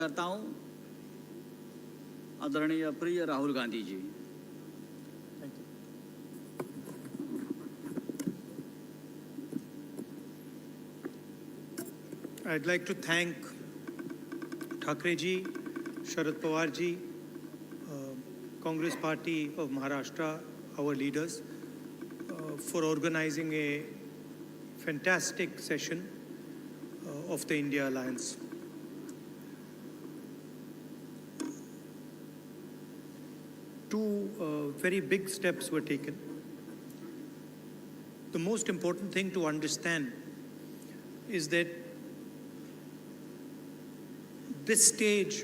करता हूं आदरणीय प्रिय Rahul Gandhi ji. I'd like to thank Thackeray ji, Sharad Pawar ji, Congress Party of Maharashtra, our leaders, for organizing a fantastic session of the India Alliance. Two very big steps were taken. The most important thing to understand is that this stage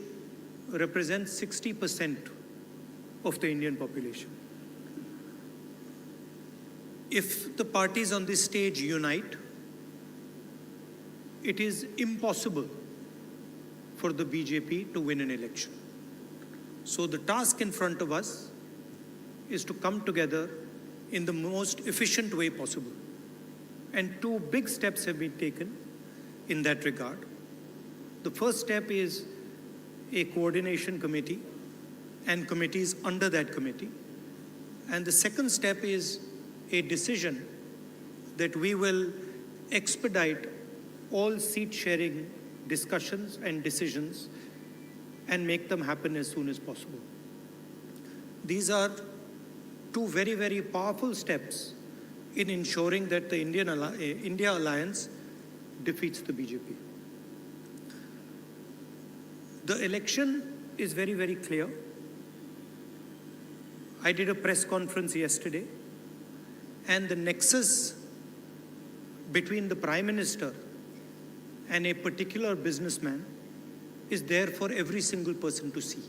represents 60% of the Indian population. If the parties on this stage unite, it is impossible for the BJP to win an election. So the task in front of us is to come together in the most efficient way possible. And two big steps have been taken in that regard. The first step is a coordination committee and committees under that committee. And the second step is a decision that we will expedite all seat sharing discussions and decisions and make them happen as soon as possible. These are two very, very powerful steps in ensuring that the India Alliance defeats the BJP. The election is very, very clear. I did a press conference yesterday, and the nexus between the Prime Minister and a particular businessman is there for every single person to see.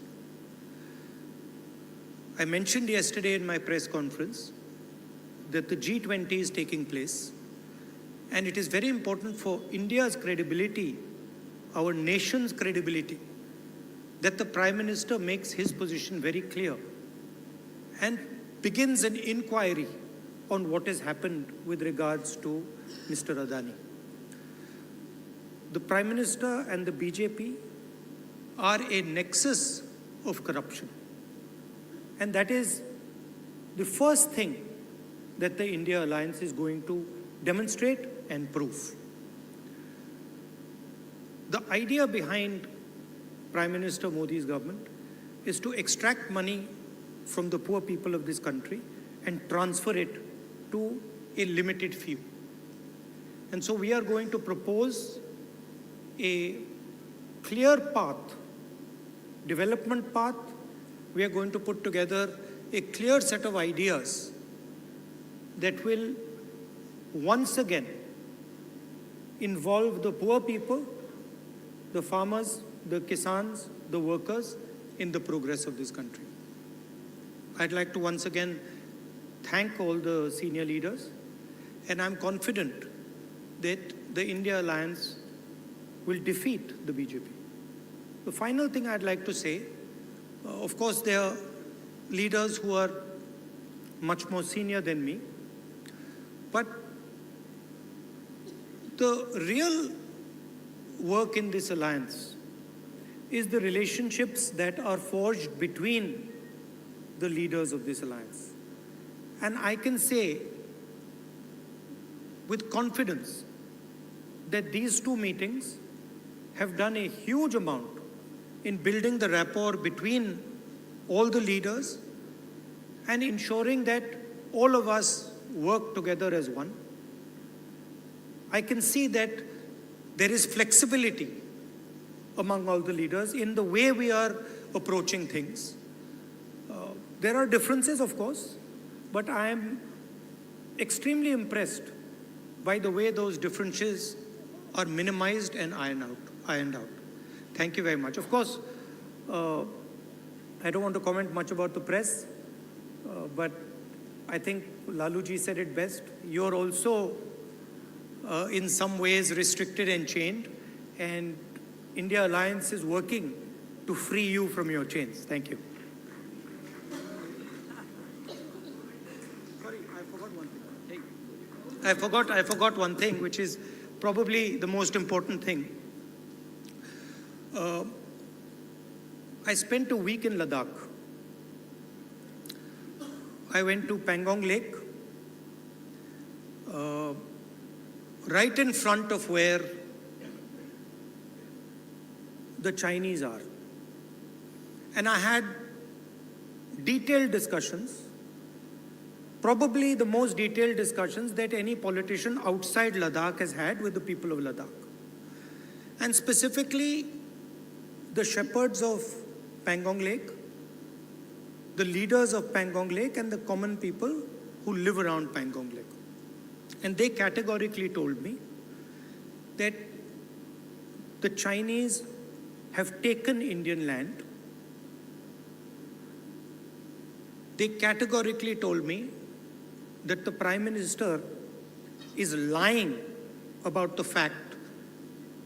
I mentioned yesterday in my press conference that the G20 is taking place, and it is very important for India's credibility, our nation's credibility, that the Prime Minister makes his position very clear and begins an inquiry on what has happened with regards to Mr. Adani. The Prime Minister and the BJP are a nexus of corruption. And that is the first thing that the India Alliance is going to demonstrate and prove. The idea behind Prime Minister Modi's government is to extract money from the poor people of this country and transfer it to a limited few. And so we are going to propose a clear path, development path. We are going to put together a clear set of ideas that will once again involve the poor people, the farmers, the kisans, the workers in the progress of this country. I'd like to once again thank all the senior leaders, and I'm confident that the India Alliance will defeat the BJP. The final thing I'd like to say, of course, there are leaders who are much more senior than me, but the real work in this alliance is the relationships that are forged between the leaders of this alliance. And I can say with confidence that these two meetings have done a huge amount in building the rapport between all the leaders and ensuring that all of us work together as one. I can see that there is flexibility among all the leaders in the way we are approaching things. There are differences, of course, but I am extremely impressed by the way those differences are minimized and ironed out. Thank you very much. Of course, I don't want to comment much about the press, but I think Laluji said it best. You're also in some ways restricted and chained, and India Alliance is working to free you from your chains. Thank you. Sorry, I forgot one thing. I forgot one thing, which is probably the most important thing. I spent a week in Ladakh. I went to Pangong Lake, right in front of where the Chinese are. And I had detailed discussions, probably the most detailed discussions that any politician outside Ladakh has had with the people of Ladakh. And specifically, the shepherds of Pangong Lake, the leaders of Pangong Lake, and the common people who live around Pangong Lake. And they categorically told me that the Chinese have taken Indian land. They categorically told me that the Prime Minister is lying about the fact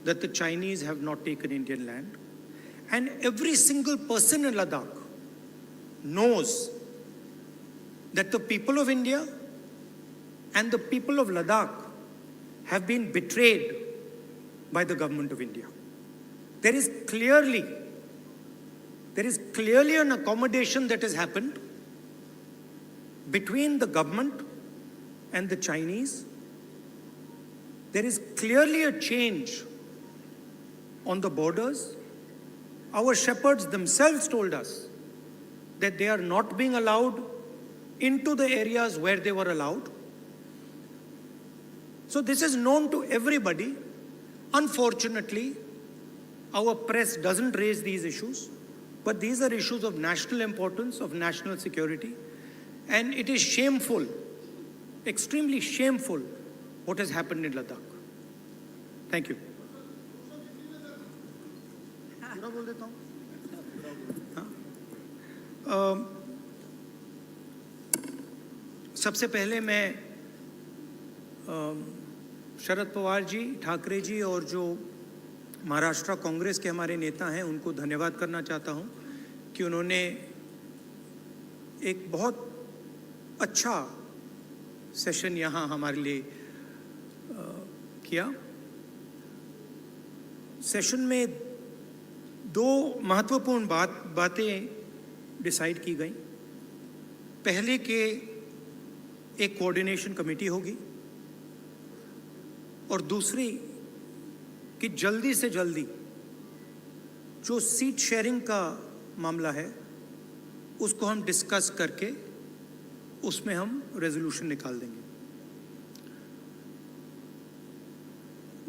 that the Chinese have not taken Indian land. And every single person in Ladakh knows that the people of India and the people of Ladakh have been betrayed by the government of India. There is clearly an accommodation that has happened between the government and the Chinese. There is clearly a change on the borders. Our shepherds themselves told us that they are not being allowed into the areas where they were allowed. So this is known to everybody. Unfortunately, our press doesn't raise these issues, but these are issues of national importance, of national security. And it is shameful, extremely shameful, what has happened in Ladakh. Thank you. सबसे पहले मैं शरद पवार जी, ठाकरे जी और जो महाराष्ट्र कांग्रेस के हमारे नेता हैं उनको धन्यवाद करना चाहता हूं कि उन्होंने एक बहुत अच्छा सेशन यहाँ हमारे लिए किया। सेशन में दो महत्वपूर्ण बातें डिसाइड की गई। पहले कि एक कोऑर्डिनेशन कमेटी होगी और दूसरी कि जल्दी से जल्दी जो सीट शेयरिंग का मामला है उसको हम डिस्कस करके उसमें हम रेजोल्यूशन निकाल देंगे।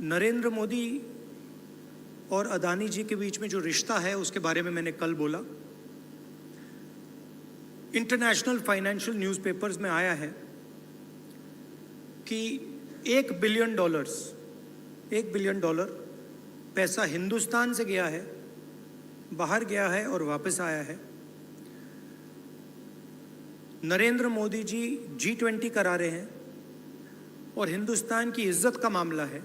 नरेंद्र मोदी और अदानी जी के बीच में जो रिश्ता है उसके बारे में मैंने कल बोला। इंटरनेशनल फाइनेंशियल न्यूज़पेपर्स में आया है कि $1 बिलियन पैसा हिंदुस्तान से गया है, बाहर गया है और वापस आया है। नरेंद्र मोदी जी G20 करा रहे हैं और हिंदुस्तान की इज्जत का मामला है।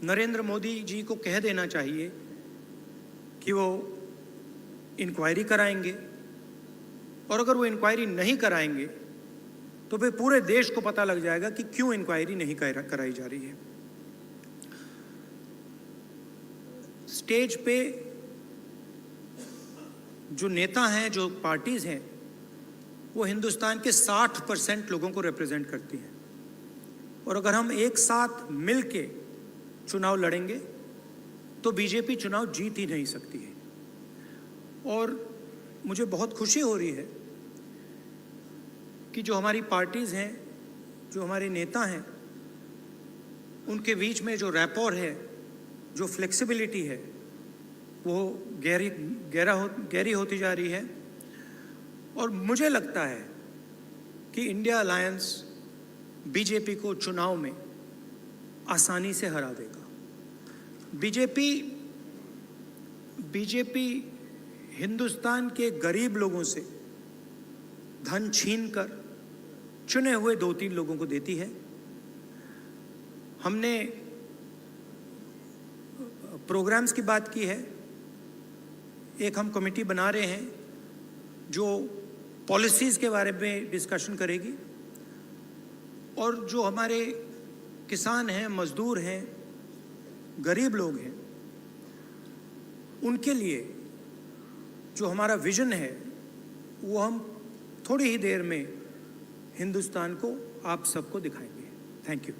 नरेंद्र मोदी जी को कह देना चाहिए कि वो इंक्वायरी कराएंगे, और अगर वो इंक्वायरी नहीं कराएंगे तो फिर पूरे देश को पता लग जाएगा कि क्यों इंक्वायरी नहीं कराई जा रही है। स्टेज पे जो नेता हैं, जो पार्टीज हैं, वो हिंदुस्तान के 60% लोगों को रिप्रेजेंट करती हैं, और अगर हम एक साथ मिल के चुनाव लड़ेंगे तो बीजेपी चुनाव जीत ही नहीं सकती है। और मुझे बहुत खुशी हो रही है कि जो हमारी पार्टीज़ हैं, जो हमारे नेता हैं, उनके बीच में जो रैपोर है, जो फ्लेक्सिबिलिटी है, वो गहरी होती जा रही है। और मुझे लगता है कि इंडिया अलायंस बीजेपी को चुनाव में आसानी से हरा देगा। बीजेपी हिंदुस्तान के गरीब लोगों से धन छीनकर चुने हुए 2-3 लोगों को देती है। हमने प्रोग्राम्स की बात की है। एक हम कमेटी बना रहे हैं जो पॉलिसीज़ के बारे में डिस्कशन करेगी, और जो हमारे किसान हैं, मजदूर हैं, गरीब लोग हैं, उनके लिए जो हमारा विजन है वो हम थोड़ी ही देर में हिंदुस्तान को आप सबको दिखाएंगे। Thank you.